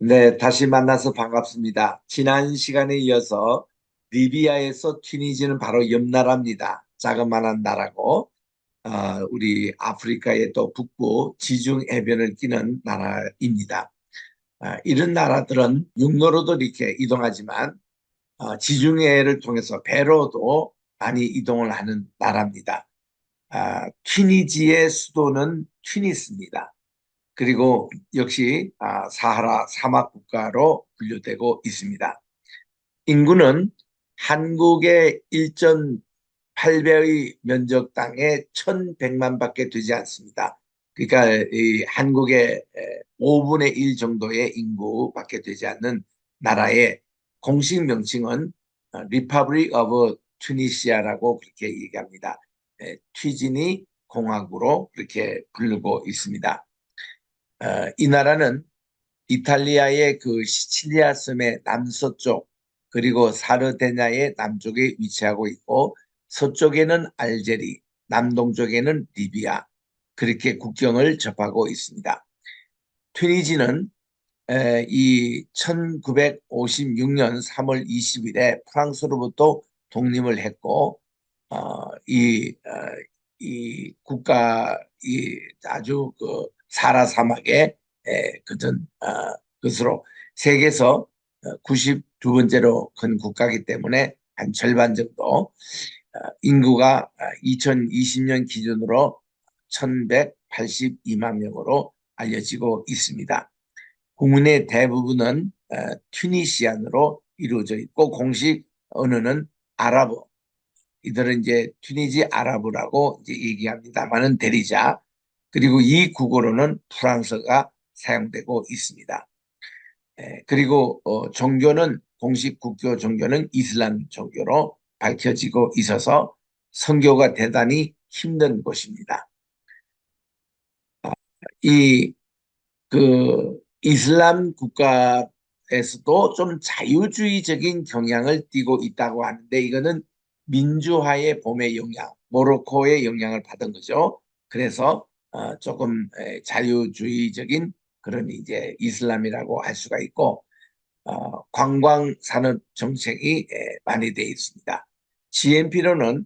네, 다시 만나서 반갑습니다. 지난 시간에 이어서 리비아에서 튀니지는 바로 옆 나라입니다. 자그마한 나라고 우리 아프리카의 또 북부 지중 해변을 끼는 나라입니다. 이런 나라들은 육로로도 이렇게 이동하지만 지중해를 통해서 배로도 많이 이동을 하는 나라입니다. 튀니지의 수도는 튀니스입니다. 그리고 역시 사하라 사막 국가로 분류되고 있습니다. 인구는 한국의 1.8배의 면적 땅에 1,100만밖에 되지 않습니다. 그러니까 이 한국의 5분의 1 정도의 인구밖에 되지 않는 나라의 공식 명칭은 Republic of Tunisia라고 그렇게 얘기합니다. 튀지니 공화국으로 그렇게 부르고 있습니다. 이 나라는 이탈리아의 그 시칠리아 섬의 남서쪽 그리고 사르데냐의 남쪽에 위치하고 있고 서쪽에는 알제리, 남동쪽에는 리비아 그렇게 국경을 접하고 있습니다. 튀니지는 이 1956년 3월 20일에 프랑스로부터 독립을 했고 이 국가 이 아주 그 사라 사막에 그전 것으로 세계에서 92번째로 큰 국가이기 때문에 한 절반 정도 인구가 2020년 기준으로 1182만 명으로 알려지고 있습니다. 국민의 대부분은 튀니시안으로 이루어져 있고 공식 언어는 아랍어. 이들은 이제 튀니지 아랍어라고 이제 얘기합니다만은 대리자. 그리고 이 국어로는 프랑스가 사용되고 있습니다. 그리고 종교는 공식 국교 종교는 이슬람 종교로 밝혀지고 있어서 선교가 대단히 힘든 곳입니다. 이 그 이슬람 국가에서도 좀 자유주의적인 경향을 띠고 있다고 하는데 이거는 민주화의 봄의 영향, 모로코의 영향을 받은 거죠. 그래서 조금 자유주의적인 그런 이제 이슬람이라고 할 수가 있고 관광 산업 정책이 많이 되어 있습니다. GNP로는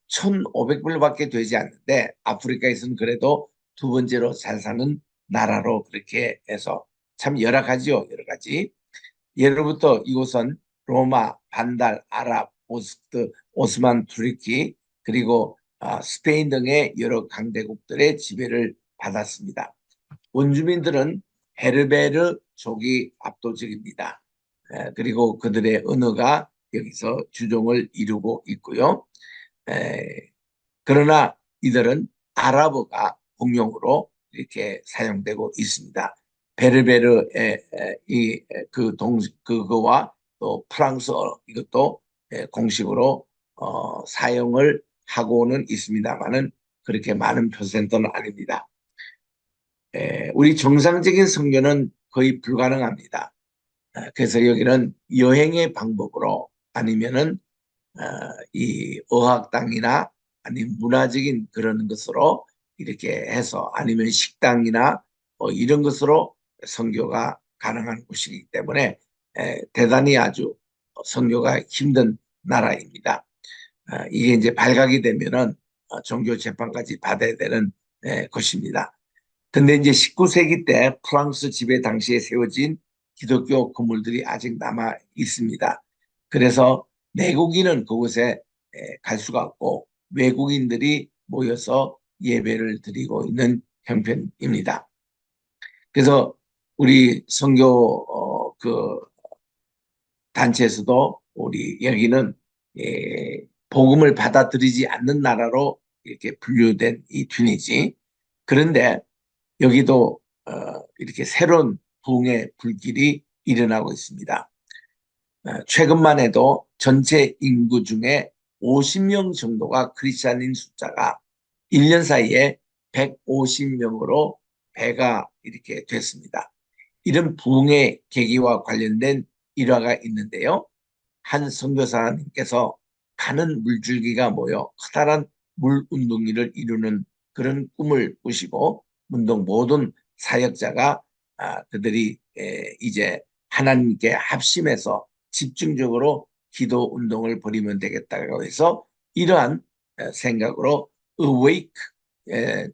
1,500불밖에 되지 않는데 아프리카에서는 그래도 두 번째로 잘 사는 나라로 그렇게 해서 참 열악하죠. 여러 가지. 예로부터 이곳은 로마, 반달, 아랍, 오스트, 오스만 투르키 그리고 스페인 등의 여러 강대국들의 지배를 받았습니다. 원주민들은 베르베르족이 압도적입니다. 그리고 그들의 언어가 여기서 주종을 이루고 있고요. 그러나 이들은 아랍어가 공용으로 이렇게 사용되고 있습니다. 베르베르의 이그 그거와 또 프랑스어 이것도 공식으로 사용을 하고는 있습니다만은 그렇게 많은 퍼센트는 아닙니다. 우리 정상적인 선교는 거의 불가능합니다. 그래서 여기는 여행의 방법으로 아니면은 어, 이 어학당이나 아니면 문화적인 그런 것으로 이렇게 해서 아니면 식당이나 이런 것으로 선교가 가능한 곳이기 때문에 대단히 아주 선교가 힘든 나라입니다. 이게 이제 발각이 되면은 종교 재판까지 받아야 되는 곳입니다. 근데 이제 19세기 때 프랑스 지배 당시에 세워진 기독교 건물들이 아직 남아 있습니다. 그래서 내국인은 그곳에 갈 수가 없고 외국인들이 모여서 예배를 드리고 있는 형편입니다. 그래서 우리 선교 그 단체에서도 우리 여기는 복음을 받아들이지 않는 나라로 이렇게 분류된 이 튀니지. 그런데 여기도 이렇게 새로운 부흥의 불길이 일어나고 있습니다. 최근만 해도 전체 인구 중에 50명 정도가 크리스찬인 숫자가 1년 사이에 150명으로 배가 이렇게 됐습니다. 이런 부흥의 계기와 관련된 일화가 있는데요. 한 선교사님께서 가는 물줄기가 모여 커다란 물 운동이를 이루는 그런 꿈을 꾸시고 운동 모든 사역자가 그들이 이제 하나님께 합심해서 집중적으로 기도 운동을 벌이면 되겠다고 해서 이러한 생각으로 Awake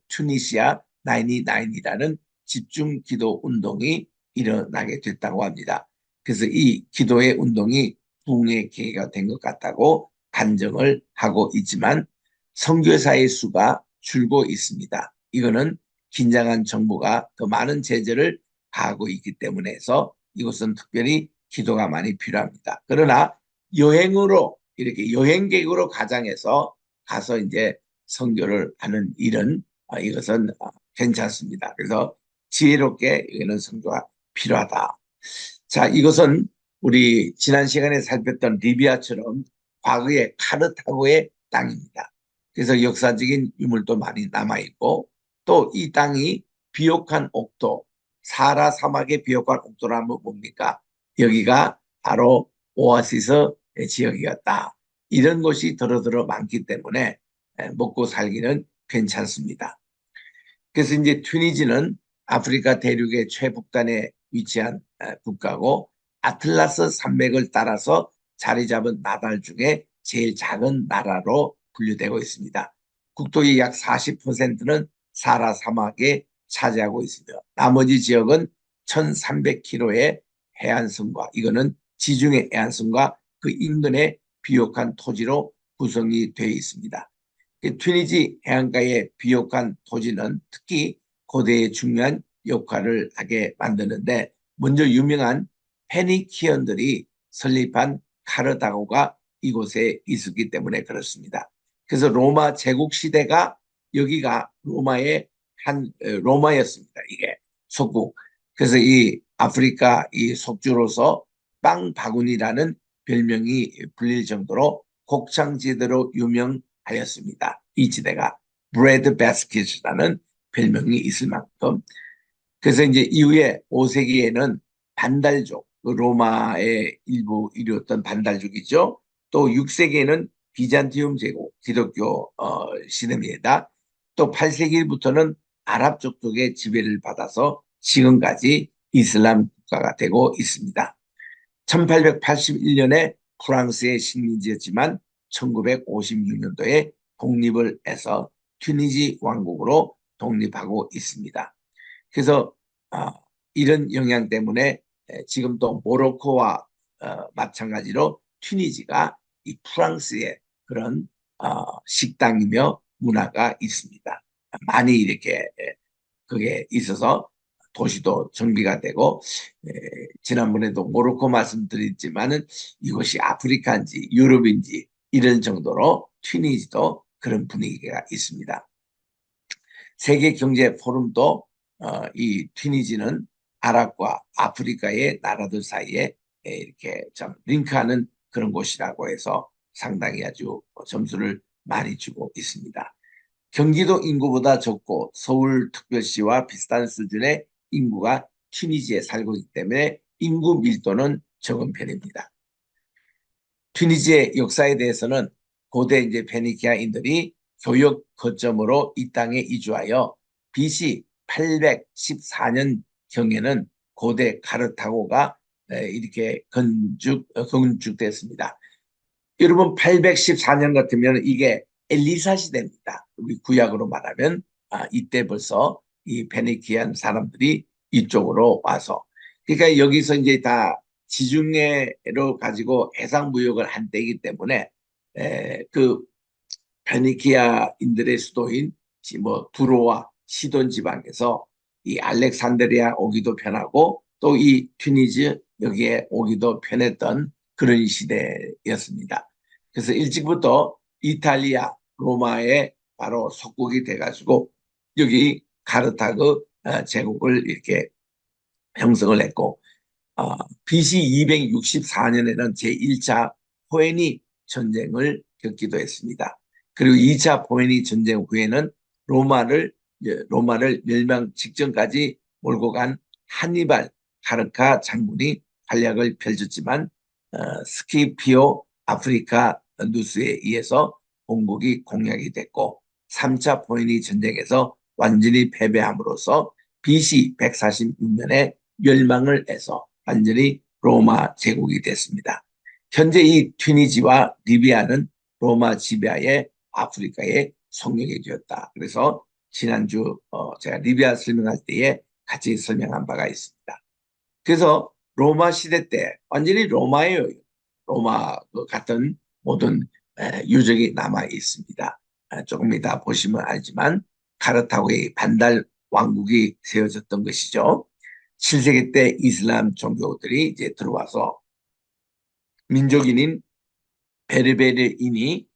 Tunisia 99이라는 집중 기도 운동이 일어나게 됐다고 합니다. 그래서 이 기도의 운동이 부흥의 계기가 된 것 같다고 간증을 하고 있지만 선교사의 수가 줄고 있습니다. 이거는 긴장한 정부가 더 많은 제재를 가하고 있기 때문에 해서 이것은 특별히 기도가 많이 필요합니다. 그러나 여행으로 이렇게 여행객으로 가장해서 가서 이제 선교를 하는 일은 이것은 괜찮습니다. 그래서 지혜롭게 이거는 선교가 필요하다. 자, 이것은 우리 지난 시간에 살폈던 리비아처럼 과거의 카르타고의 땅입니다. 그래서 역사적인 유물도 많이 남아있고 또 이 땅이 비옥한 옥토, 사하라 사막의 비옥한 옥토라면 뭡니까? 여기가 바로 오아시스 지역이었다. 이런 곳이 더러더러 많기 때문에 먹고 살기는 괜찮습니다. 그래서 이제 튀니지는 아프리카 대륙의 최북단에 위치한 국가고 아틀라스 산맥을 따라서 자리 잡은 나라들 중에 제일 작은 나라로 분류되고 있습니다. 국토의 약 40%는 사하라 사막에 차지하고 있으며 나머지 지역은 1300km의 해안선과 이거는 지중해 해안선과 그 인근의 비옥한 토지로 구성이 되어 있습니다. 튀니지 해안가의 비옥한 토지는 특히 고대에 중요한 역할을 하게 만드는데 먼저 유명한 페니키언들이 설립한 카르다고가 이곳에 있었기 때문에 그렇습니다. 그래서 로마 제국 시대가 여기가 로마였습니다. 이게 속국. 그래서 이 아프리카 이 속주로서 빵 바구니라는 별명이 불릴 정도로 곡창지대로 유명하였습니다. 이 지대가 브레드 바스켓이라는 별명이 있을 만큼. 그래서 이제 이후에 5세기에는 반달족, 로마의 일부 이루었던 반달족이죠. 또 6세기에는 비잔티움 제국, 기독교 시대입니다. 또 8세기부터는 아랍 족속의 지배를 받아서 지금까지 이슬람 국가가 되고 있습니다. 1881년에 프랑스의 식민지였지만 1956년도에 독립을 해서 튀니지 왕국으로 독립하고 있습니다. 그래서 이런 영향 때문에 지금 또 모로코와 마찬가지로 튀니지가 이 프랑스의 그런 식당이며 문화가 있습니다. 많이 이렇게 그게 있어서 도시도 정비가 되고 지난번에도 모로코 말씀드렸지만은 이것이 아프리카인지 유럽인지 이런 정도로 튀니지도 그런 분위기가 있습니다. 세계 경제 포럼도 이 튀니지는 아랍과 아프리카의 나라들 사이에 이렇게 좀 링크하는 그런 곳이라고 해서 상당히 아주 점수를 많이 주고 있습니다. 경기도 인구보다 적고 서울특별시와 비슷한 수준의 인구가 튀니지에 살고 있기 때문에 인구 밀도는 적은 편입니다. 튀니지의 역사에 대해서는 고대 이제 페니키아인들이 교역 거점으로 이 땅에 이주하여 BC 814년 경에는 고대 카르타고가 이렇게 건축됐습니다. 여러분 814년 같으면 이게 엘리사 시대입니다. 우리 구약으로 말하면 이때 벌써 이 페니키안 사람들이 이쪽으로 와서 그러니까 여기서 이제 다 지중해로 가지고 해상 무역을 한 때이기 때문에 그 페니키아인들의 수도인 뭐 두로와 시돈 지방에서 이 알렉산드리아 오기도 편하고 또 이 튀니지 여기에 오기도 편했던 그런 시대였습니다. 그래서 일찍부터 이탈리아 로마의 바로 속국이 돼가지고 여기 카르타고 제국을 이렇게 형성을 했고 BC 264년에는 제1차 포에니 전쟁을 겪기도 했습니다. 그리고 2차 포에니 전쟁 후에는 로마를 멸망 직전까지 몰고 간 하니발 카르카 장군이 활약을 펼쳤지만 스키피오 아프리카 누스에 의해서 본국이 공략이 됐고 3차 포에니 전쟁에서 완전히 패배함으로써 BC 146년에 멸망을 해서 완전히 로마 제국이 됐습니다. 현재 이 튀니지와 리비아는 로마 지배하에 아프리카의 속력이 되었다. 그래서 지난주 제가 리비아 설명할 때에 같이 설명한 바가 있습니다. 그래서 로마 시대 때 완전히 로마예요. 로마 같은 모든 유적이 남아 있습니다. 조금 이따 보시면 알지만 카르타고의 반달 왕국이 세워졌던 것이죠. 7세기 때 이슬람 종교들이 이제 들어와서 민족인인 베르베르인이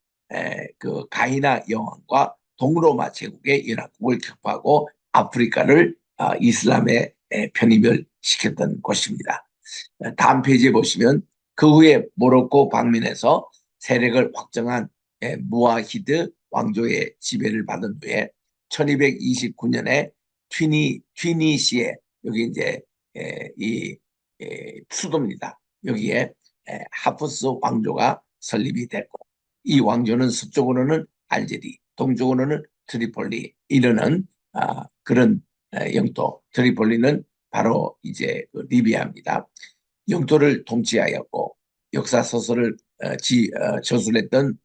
그 가이나 여왕과 동로마 제국의 연합국을 격파하고 아프리카를 이슬람의 편입을 시켰던 곳입니다. 다음 페이지에 보시면 그 후에 모로코 방면에서 세력을 확정한 무아히드 왕조의 지배를 받은 후에 1229년에 튀니시에 여기 이제 이 수도입니다. 여기에 하프스 왕조가 설립이 됐고 이 왕조는 서쪽으로는 알제리, 동쪽으로는 트리폴리 이르는 그런 영토 트리폴리는 바로 이제 리비아입니다. 영토를 통치하였고 역사 소설을 저술했던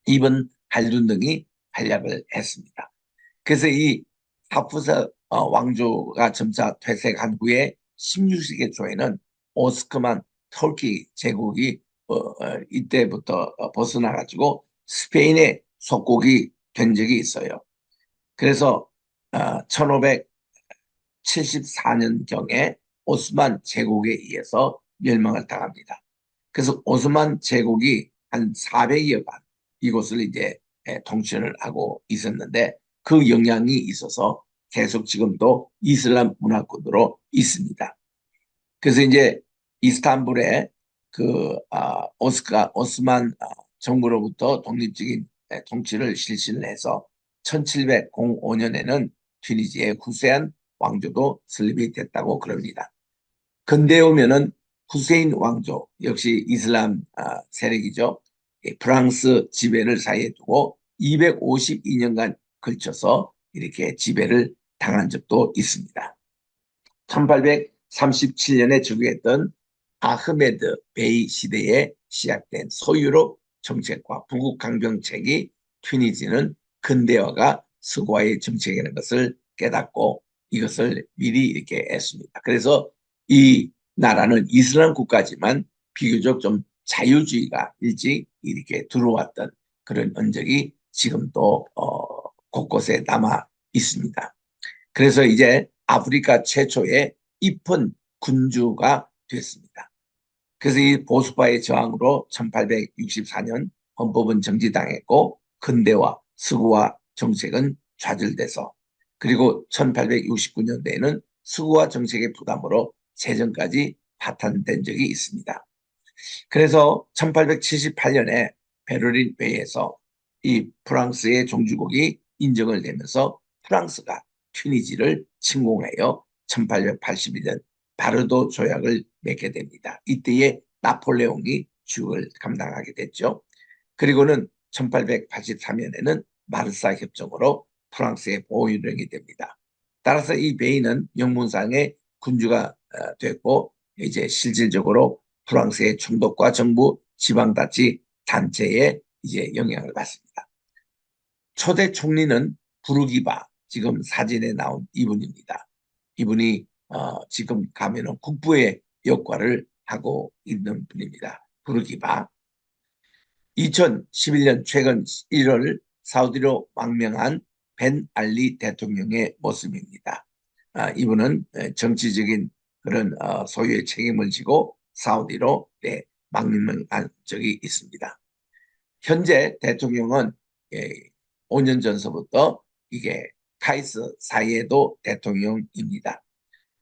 이븐 할둔 등이 활약을 했습니다. 그래서 이 하프사 왕조가 점차 퇴색한 후에 16세기 초에는 오스크만 터키 제국이 이때부터 벗어나가지고 스페인의 속국이 된 적이 있어요. 그래서 1574년경에 오스만 제국에 의해서 멸망을 당합니다. 그래서 오스만 제국이 한 400여간 이곳을 이제 통치를 하고 있었는데 그 영향이 있어서 계속 지금도 이슬람 문화권으로 있습니다. 그래서 이제 이스탄불에 그 오스만 정부로부터 독립적인 통치를 실시를 해서 1705년에는 튀니지의 후세인 왕조도 설립이 됐다고 그럽니다. 근대에 오면은 후세인 왕조 역시 이슬람 세력이죠. 프랑스 지배를 사이에 두고 252년간 걸쳐서 이렇게 지배를 당한 적도 있습니다. 1837년에 즉위했던 아흐메드 베이 시대에 시작된 소유럽 정책과 부국 강병책이 튀니지는 근대화가 서구화의 정책이라는 것을 깨닫고 이것을 미리 이렇게 했습니다. 그래서 이 나라는 이슬람 국가지만 비교적 좀 자유주의가 일찍 이렇게 들어왔던 그런 흔적이 지금도 곳곳에 남아 있습니다. 그래서 이제 아프리카 최초의 입헌 군주가 됐습니다. 그래서 이 보수파의 저항으로 1864년 헌법은 정지당했고 근대화, 서구화 정책은 좌절돼서 그리고 1869년대에는 서구화 정책의 부담으로 재정까지 파탄된 적이 있습니다. 그래서 1878년에 베를린 회의에서 이 프랑스의 종주국이 인정을 내면서 프랑스가 튀니지를 침공하여 1881년 바르도 조약을 맺게 됩니다. 이때에 나폴레옹이 주역을 감당하게 됐죠. 그리고는 1883년에는 마르사 협정으로 프랑스의 보호유령이 됩니다. 따라서 이 베이는 영문상의 군주가 됐고 이제 실질적으로 프랑스의 총독과 정부 지방자치 단체에 이제 영향을 받습니다. 초대 총리는 부르기바 지금 사진에 나온 이분입니다. 이분이 지금 가면은 국부의 역할을 하고 있는 분입니다. 부르기바. 2011년 최근 1월 사우디로 망명한 벤 알리 대통령의 모습입니다. 이분은 정치적인 그런 소유의 책임을 지고 사우디로 망명한 적이 있습니다. 현재 대통령은 5년 전서부터 이게 카이스 사이에도 대통령입니다.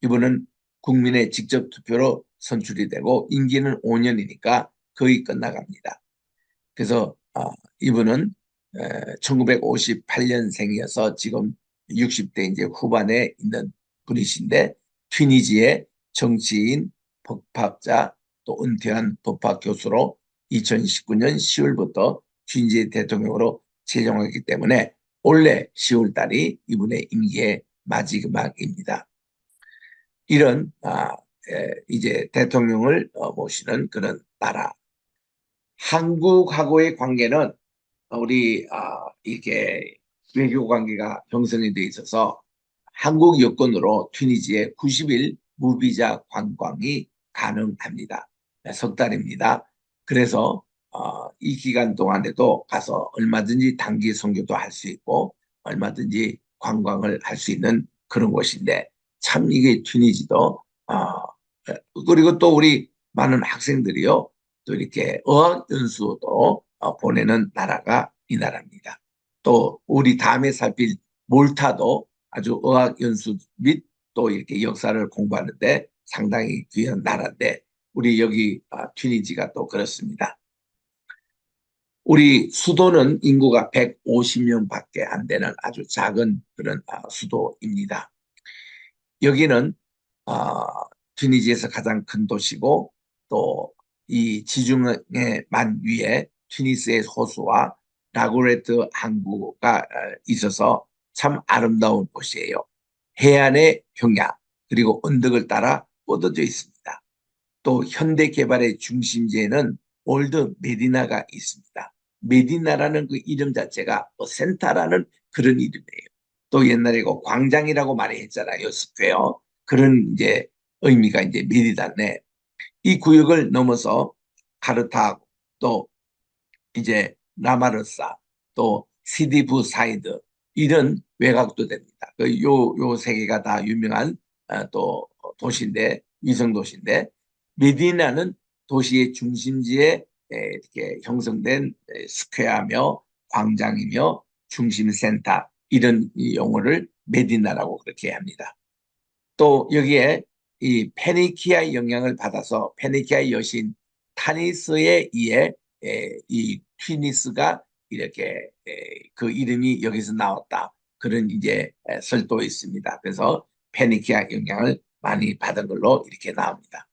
이분은 국민의 직접 투표로 선출이 되고 임기는 5년이니까 거의 끝나갑니다. 그래서 이분은 1958년생이어서 지금 60대 이제 후반에 있는 분이신데 튀니지의 정치인, 법학자 또 은퇴한 법학 교수로 2019년 10월부터 튀니지 대통령으로 제정하기 때문에 올해 10월 달이 이분의 임기의 마지막입니다. 이런 이제 대통령을 모시는 그런 나라. 한국하고의 관계는 우리 이게 외교 관계가 형성이 돼 있어서 한국 여권으로 튀니지에 90일 무비자 관광이 가능합니다. 네, 석 달입니다. 그래서 이 기간 동안에도 가서 얼마든지 단기 선교도 할 수 있고 얼마든지 관광을 할 수 있는 그런 곳인데 참 이게 튀니지도 그리고 또 우리 많은 학생들이요 또 이렇게 어학 연수도 보내는 나라가 이 나라입니다. 또 우리 다음에 살필 몰타도 아주 어학 연수 및 또 이렇게 역사를 공부하는데 상당히 귀한 나라인데 우리 여기 튀니지가 또 그렇습니다. 우리 수도는 인구가 150명밖에 안 되는 아주 작은 그런 수도입니다. 여기는 어, 튀니지에서 가장 큰 도시고 또 이 지중해 만 위에 튀니스의 호수와 라구레트 항구가 있어서 참 아름다운 곳이에요. 해안의 평야 그리고 언덕을 따라 뻗어져 있습니다. 또 현대 개발의 중심지에는 올드 메디나가 있습니다. 메디나라는 그 이름 자체가 센타라는 그런 이름이에요. 또 옛날에 그 광장이라고 많이 했잖아요. 스퀘어. 그런 이제 의미가 이제 메디나네. 이 구역을 넘어서 카르타고 또 이제 라마르사 또 시디부 사이드 이런 외곽도 됩니다. 요 세 개가 다 유명한 또 도시인데 위성 도시인데 메디나는 도시의 중심지에 이렇게 형성된 스퀘어며 광장이며 중심 센터 이런 용어를 메디나라고 그렇게 합니다. 또 여기에 이 페니키아의 영향을 받아서 페니키아의 여신 타니스에 의해 이 튀니스가 이렇게 그 이름이 여기서 나왔다. 그런 이제 설도 있습니다. 그래서 페니키아 영향을 많이 받은 걸로 이렇게 나옵니다.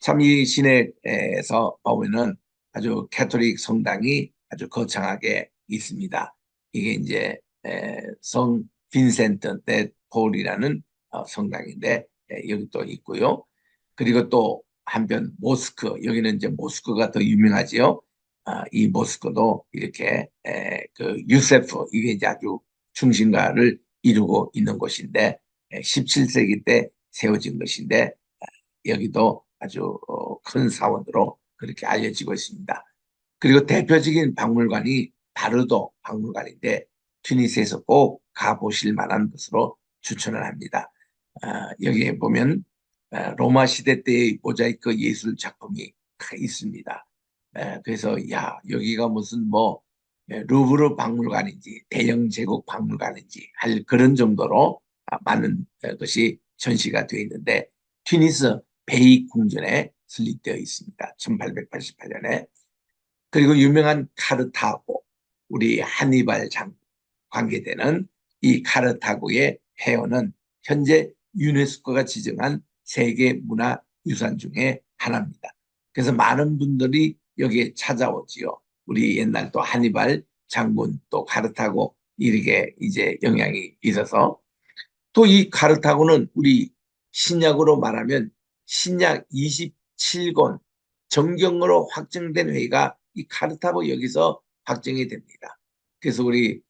참 이 시내에서 보면은 아주 캐톨릭 성당이 아주 거창하게 있습니다. 이게 이제 성 빈센트 데 폴이라는 성당인데 여기 또 있고요. 그리고 또 한편 모스크 여기는 이제 모스크가 더 유명하지요. 이 모스크도 이렇게 그 유세프 이게 이제 아주 중심가를 이루고 있는 곳인데 17세기 때 세워진 것인데 여기도 아주 큰 사원으로 그렇게 알려지고 있습니다. 그리고 대표적인 박물관이 바르도 박물관인데 튜니스에서 꼭 가보실 만한 것으로 추천을 합니다. 여기에 보면 로마 시대 때의 모자이크 예술 작품이 있습니다. 그래서 야 여기가 무슨 뭐 루브르 박물관인지 대영 제국 박물관인지 할 그런 정도로 많은 것이 전시가 되어 있는데 튜니스 베이 궁전에 설립되어 있습니다. 1888년에. 그리고 유명한 카르타고 우리 한니발 장 관계되는 이 카르타고의 폐허는 현재 유네스코가 지정한 세계 문화유산 중에 하나입니다. 그래서 많은 분들이 여기에 찾아오지요. 우리 옛날 또 한니발 장군 또 카르타고 이렇게 이제 영향이 있어서 또 이 카르타고는 우리 신약으로 말하면 신약 27권 정경으로 확정된 회가 이 카르타고 여기서 확정이 됩니다. 그래서 우리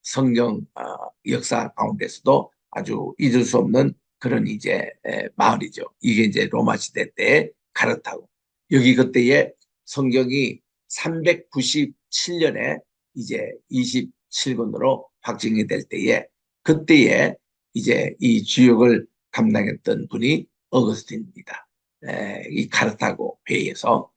성경 역사 가운데서도 아주 잊을 수 없는 그런 이제 마을이죠. 이게 이제 로마 시대 때 카르타고 여기 그때에 성경이 397년에 이제 27권으로 확정이 될 때에 그때에 이제 이 주역을 감당했던 분이 어거스틴입니다. 이 카르타고 회의에서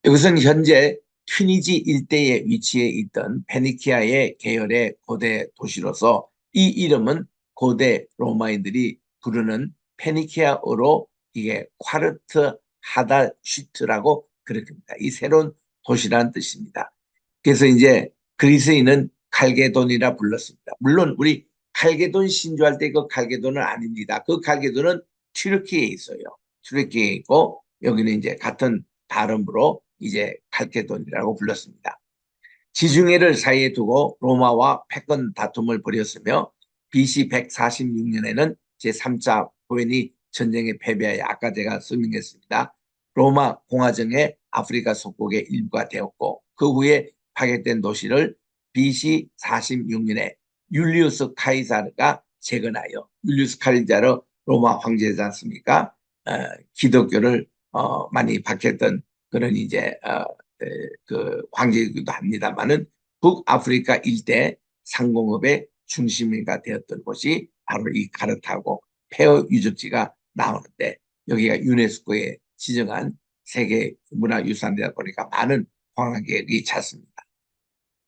이것은 현재 튀니지 일대에 위치해 있던 페니키아의 계열의 고대 도시로서 이 이름은 고대 로마인들이 부르는 페니키아어로 이게 콰르트 하달 슈트라고 그렇게 합니다. 이 새로운 도시라는 뜻입니다. 그래서 이제 그리스인은 칼게돈이라 불렀습니다. 물론 우리 칼게돈 신주할 때 그 칼게돈은 아닙니다. 그 칼게돈은 튀르키예에 있어요. 튀르키예에 있고 여기는 이제 같은 발음으로 이제 칼케돈이라고 불렀습니다. 지중해를 사이에 두고 로마와 패권 다툼을 벌였으며 BC 146년에는 제3차 베토벤이 전쟁에 패배하여 아까 제가 설명했습니다. 로마 공화정의 아프리카 속국의 일부가 되었고 그 후에 파괴된 도시를 BC 46년에 율리우스 카이사르가 재건하여 율리우스 카이사르 로마 황제지 않습니까? 기독교를 많이 박했던 그런 이제 그 황제이기도 합니다만은 북아프리카 일대 상공업의 중심이가 되었던 곳이 바로 이 카르타고 페어 유적지가 나오는데 여기가 유네스코에 지정한 세계 문화유산이다 보니까 많은 관광객이 찾습니다.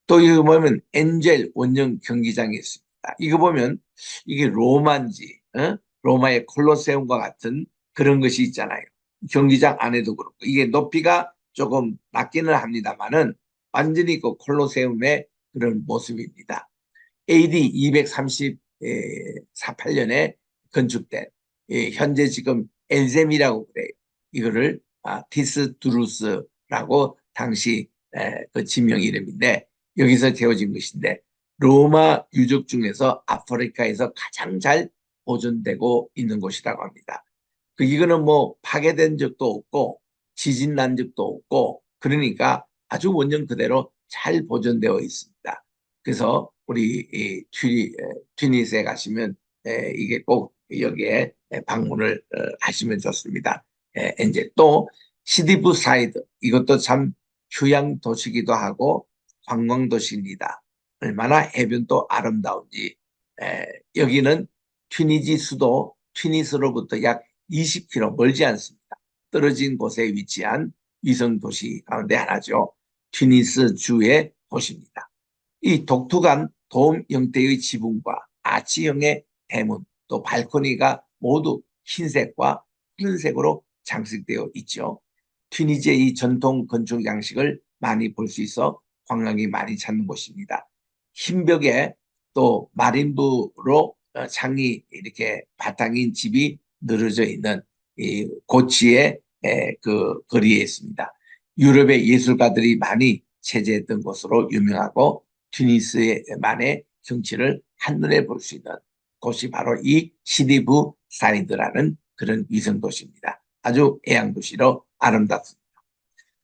또 이거 보면 엔젤 원정 경기장이 있습니다. 이거 보면 이게 로마인지 로마의 콜로세움과 같은 그런 것이 있잖아요. 경기장 안에도 그렇고 이게 높이가 조금 낮기는 합니다만은 완전히 그 콜로세움의 그런 모습입니다. AD 238년에 건축된 현재 지금 엘셈이라고 그래요. 이거를 티스두루스라고 당시 그 지명 이름인데 여기서 지어진 것인데 로마 유적 중에서 아프리카에서 가장 잘 보존되고 있는 곳이라고 합니다. 이거는 뭐 파괴된 적도 없고 지진 난 적도 없고 그러니까 아주 원형 그대로 잘 보존되어 있습니다. 그래서 우리 튀니스에 가시면 이게 꼭 여기에 방문을 하시면 좋습니다. 이제 또 시디부 사이드 이것도 참 휴양 도시기도 하고 관광 도시입니다. 얼마나 해변도 아름다운지 여기는 튀니지 수도 튀니스로부터 약 20km 멀지 않습니다. 떨어진 곳에 위치한 위성 도시 가운데 하나죠. 튀니스 주의 도시입니다. 이 독특한 돔 형태의 지붕과 아치형의 대문 또 발코니가 모두 흰색과 푸른색으로 장식되어 있죠. 튀니지의 이 전통 건축 양식을 많이 볼 수 있어 관광이 많이 찾는 곳입니다. 흰 벽에 또 마린부로 창이 이렇게 바탕인 집이 늘어져 있는 이 고치의 그 거리에 있습니다. 유럽의 예술가들이 많이 체제했던 곳으로 유명하고 튀니스만의 정치를 한눈에 볼 수 있는 곳이 바로 이 시디브 사이드라는 그런 위성 도시입니다. 아주 해양 도시로 아름답습니다.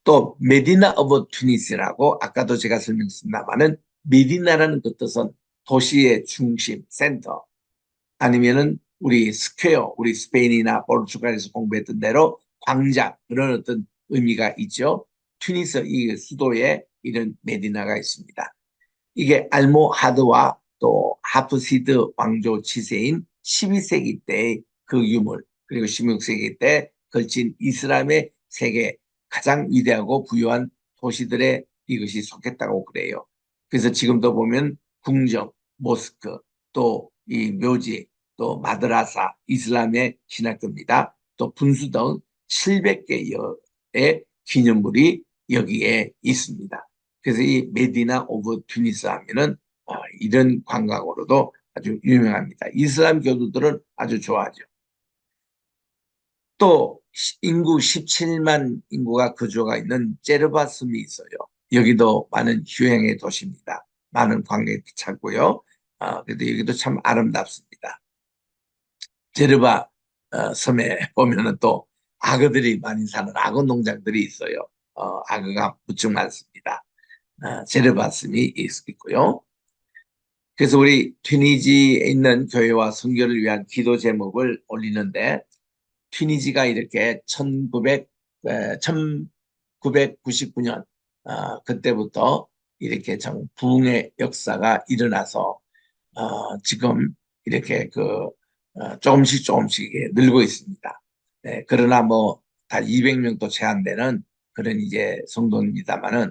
또 메디나 오브 튀니스라고 아까도 제가 설명했습니다만은 메디나라는 그 뜻은 도시의 중심, 센터 아니면은 우리 스퀘어, 우리 스페인이나 포르투갈에서 공부했던 대로 광장 그런 어떤 의미가 있죠. 튀니스 이 수도에 이런 메디나가 있습니다. 이게 알모하드와 또 하프시드 왕조 치세인 12세기 때의 그 유물 그리고 16세기 때 걸친 이슬람의 세계 가장 위대하고 부유한 도시들의 이것이 속했다고 그래요. 그래서 지금도 보면 궁정, 모스크, 또 이 묘지, 또 마드라사, 이슬람의 신학교입니다. 또 분수 등 700개의 기념물이 여기에 있습니다. 그래서 이 메디나 오브 튜니스 하면은 이런 관광으로도 아주 유명합니다. 이슬람 교도들은 아주 좋아하죠. 또 인구 17만 인구가 거주가 있는 제르바섬이 있어요. 여기도 많은 휴양의 도시입니다. 많은 관광객이 찾고요. 그래도 여기도 참 아름답습니다. 제르바 섬에 보면은 또 악어들이 많이 사는 악어 농장들이 있어요. 악어가 무척 많습니다. 제르바섬이 있고요. 그래서 우리 튀니지에 있는 교회와 선교를 위한 기도 제목을 올리는데 튀니지가 이렇게 1999년 그때부터 이렇게 정 부흥의 역사가 일어나서 지금 이렇게 조금씩 조금씩 늘고 있습니다. 네, 그러나 뭐 다 200명도 채 안 되는 그런 이제 성도입니다만은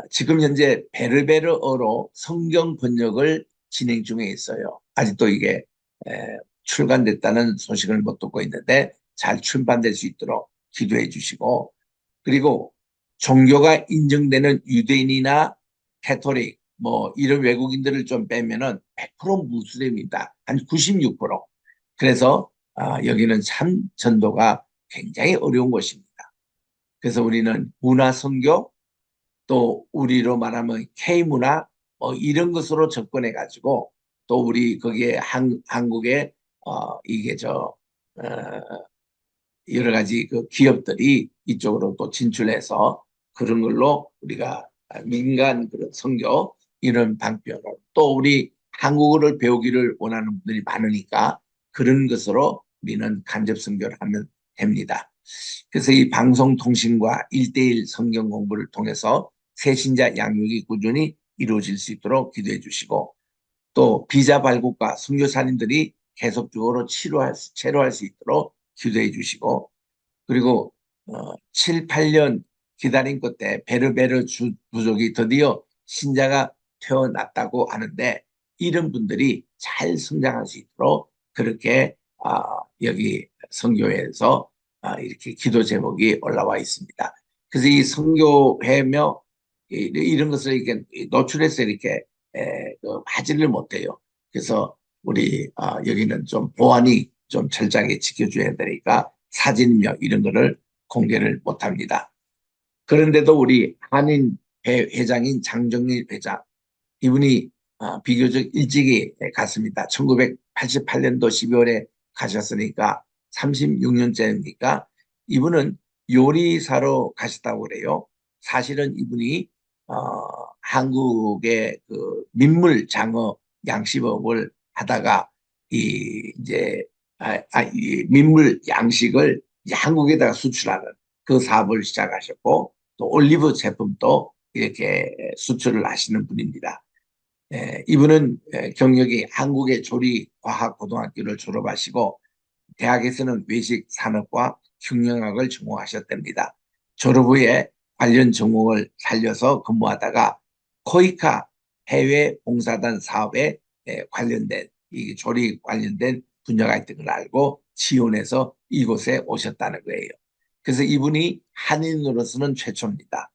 지금 현재 베르베르어로 성경 번역을 진행 중에 있어요. 아직도 이게 출간됐다는 소식을 못 듣고 있는데 잘 출판될 수 있도록 기도해 주시고 그리고 종교가 인정되는 유대인이나 캐토릭 뭐 이런 외국인들을 좀 빼면은 100% 무슬림이다. 한 96%. 그래서 여기는 참 전도가 굉장히 어려운 곳입니다. 그래서 우리는 문화 선교 또 우리로 말하면 K문화 뭐 이런 것으로 접근해 가지고 또 우리 거기에 한국의 이게 어, 여러 가지 그 기업들이 이쪽으로 또 진출해서 그런 걸로 우리가 민간 그런 선교 이런 방편으로 또 우리 한국어를 배우기를 원하는 분들이 많으니까 그런 것으로 우리는 간접 선교를 하면 됩니다. 그래서 이 방송통신과 1대1 성경 공부를 통해서 새신자 양육이 꾸준히 이루어질 수 있도록 기도해 주시고 또 비자 발급과 선교사님들이 계속적으로 체류할 수 있도록 기도해 주시고 그리고 7, 8년 기다린 끝에 베르베르 부족이 드디어 신자가 태어났다고 하는데 이런 분들이 잘 성장할 수 있도록 그렇게 여기 선교회에서 이렇게 기도 제목이 올라와 있습니다. 그래서 이 선교회며 이런 것을 이렇게 노출해서 이렇게 하지를 못해요. 그래서 우리 여기는 좀 보안이 좀 철저하게 지켜줘야 되니까 사진며 이런 거를 공개를 못합니다. 그런데도 우리 한인 회장인 장정일 회장 이분이 비교적 일찍이 갔습니다. 1988년도 12월에 가셨으니까 36년째니까 이분은 요리사로 가셨다고 그래요. 사실은 이분이 어, 한국의 그 민물 장어 양식업을 하다가 이 이제 이 민물 양식을 이제 한국에다가 수출하는 그 사업을 시작하셨고 또 올리브 제품도 이렇게 수출을 하시는 분입니다. 이분은 경력이 한국의 조리과학고등학교를 졸업하시고 대학에서는 외식 산업과 경영학을 전공하셨답니다. 졸업 후에 관련 전공을 살려서 근무하다가 코이카 해외 봉사단 사업에 관련된 이 조리 관련된 분야가 있던 걸 알고 지원해서 이곳에 오셨다는 거예요. 그래서 이분이 한인으로서는 최초입니다.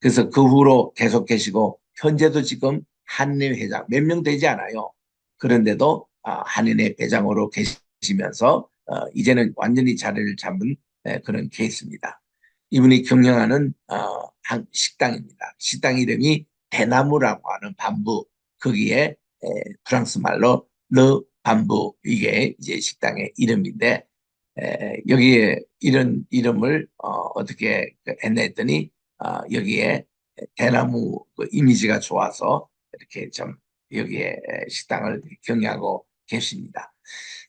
그래서 그 후로 계속 계시고 현재도 지금 한인 회장 몇 명 되지 않아요. 그런데도 한인회 회장으로 계시면서 이제는 완전히 자리를 잡은 그런 케이스입니다. 이분이 경영하는 한 식당입니다. 식당 이름이 대나무라고 하는 밤부 거기에 프랑스 말로 르 밤부 이게 이제 식당의 이름인데 여기에 이런 이름을 어떻게 했나 했더니 여기에 대나무 그 이미지가 좋아서 이렇게 좀 여기에 식당을 경영하고 계십니다.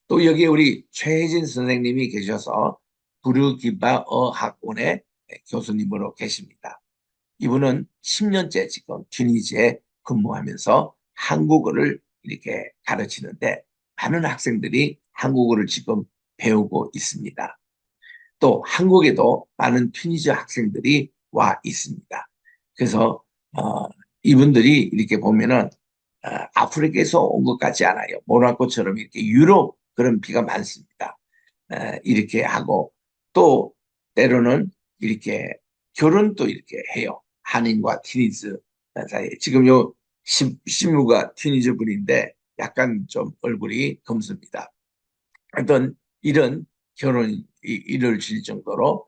또 여기에 우리 최혜진 선생님이 계셔서 부르기바 어학원의 교수님으로 계십니다. 이분은 10년째 지금 튀니지에 근무하면서 한국어를 이렇게 가르치는데 많은 학생들이 한국어를 지금 배우고 있습니다. 또 한국에도 많은 튀니지 학생들이 와 있습니다. 그래서 이분들이 이렇게 보면은 아프리카에서 온 것 같지 않아요. 모나코처럼 이렇게 유럽 그런 비가 많습니다. 이렇게 하고 또 때로는 이렇게 결혼도 이렇게 해요. 한인과 튀니즈 사이에. 지금 요 신부가 튀니즈 분인데 약간 좀 얼굴이 검습니다. 하여튼 이런 결혼이 이루어질 정도로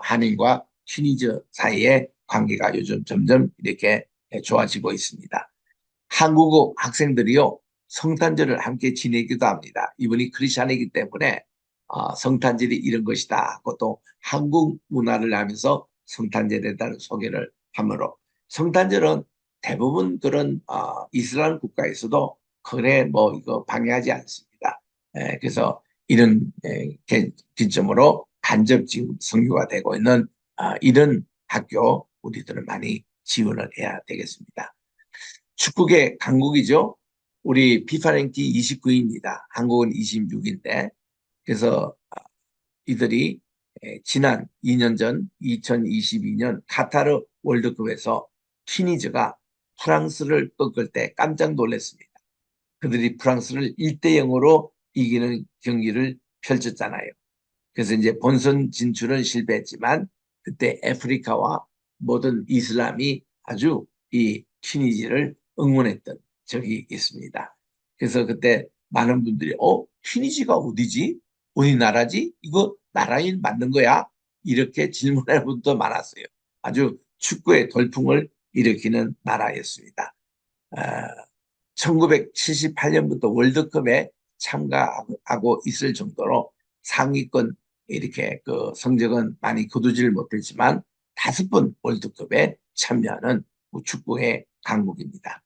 한인과 튀니즈 사이의 관계가 요즘 점점 이렇게 좋아지고 있습니다. 한국어 학생들이요 성탄절을 함께 지내기도 합니다. 이분이 크리스찬이기 때문에 성탄절이 이런 것이다 하고 또 한국 문화를 알면서 성탄절에 대한 소개를 하므로 성탄절은 대부분 그런 이슬람 국가에서도 그래 뭐 이거 방해하지 않습니다. 그래서 이런 기점으로 간접 지금 선교가 되고 있는 이런 학교 우리들은 많이 지원을 해야 되겠습니다. 축구계 강국이죠. 우리 피파 랭킹 29위입니다. 한국은 26인데 그래서 이들이 지난 2년 전 2022년 카타르 월드컵에서 튀니즈가 프랑스를 꺾을 때 깜짝 놀랐습니다. 그들이 프랑스를 1대 0으로 이기는 경기를 펼쳤잖아요. 그래서 이제 본선 진출은 실패했지만 그때 아프리카와 모든 이슬람이 아주 이 튀니지를 응원했던 적이 있습니다. 그래서 그때 많은 분들이 튀니지가 어디지? 어디 나라지? 이거 나라인 맞는 거야? 이렇게 질문할 분도 많았어요. 아주 축구의 돌풍을 일으키는 나라였습니다. 1978년부터 월드컵에 참가하고 있을 정도로 상위권 이렇게 그 성적은 많이 거두지를 못했지만 5번 월드컵에 참여하는 축구의 강국입니다.